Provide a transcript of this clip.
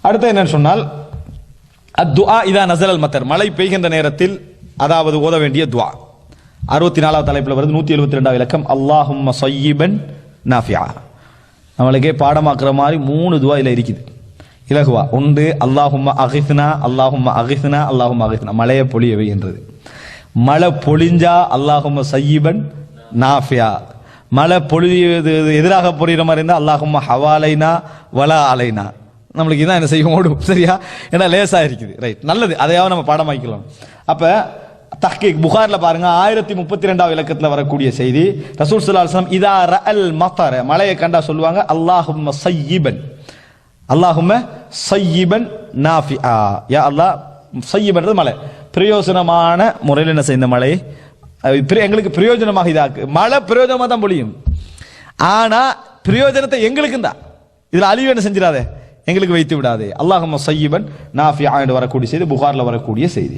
அடுத்து என்னன்னு சொன்னால் அத்துஆ இதா நஸலல் மத்தர், மழை பெய்கின்ற நேரத்தில் அதாவது ஓத வேண்டிய துஆ. 64வது தலைப்பில் வருது. 172வது இலக்கம் அல்லாஹும்ம ஸய்யிபன் நாஃபிஆ. நம்மளுக்கே பாடமாக்குற மாதிரி 3 துஆ இதில் இருக்குது. இலகுவா உண்டு. அல்லாஹும்ம அகிஸ்னா, அல்லாஹும்ம அகிஸ்னா, அல்லாஹும்ம அகிஸ்னா, மழையை பொழியவை என்றது. மழை பொழிஞ்சா அல்லாஹும்ம ஸய்யிபன் நாஃபிஆ. மழை பொழிவது எதிராக பொழிகிற மாதிரி இருந்தால் அல்லாஹும்ம ஹவாலைனா வலா அலைனா. நம்மளுக்கு இதான் என்ன செய்ய ஓடும், சரியா? ஏன்னா லேசாக இருக்குது. ரைட், நல்லது, அதையாவது நம்ம பாடமாக்கலாம். அப்போ தஹ்கீக் புகாரில் பாருங்க 1032வது இலக்கத்தில் வரக்கூடிய செய்தி. ரசூல் ஸல்லல்லாஹு அலைஹி வஸல்லம் இதா ரஅல் மத்தர, மழையை கண்டா சொல்லுவாங்க அல்லாஹும்ம ஸய்யிபன், அல்லாஹும்ம ஸய்யிபன் நாஃபிஆ. யா அல்லாஹ், ஸய்யிபன்றது மழை, பிரயோஜனமான முறையில் என்ன செய்ய மழை எங்களுக்கு பிரயோஜனமாக இதாக்கு. மழை பிரயோஜனமாக தான் பொழியும், ஆனா பிரயோஜனத்தை எங்களுக்கு தான். இதுல அழிவு என்ன செஞ்சிடாதே, எங்களுக்கு வைத்து விடாதே. அல்லாஹும்ம ஸய்யிபன் நாஃபிஆ என்று வரக்கூடிய செய்தி புகாரில் வரக்கூடிய செய்தி.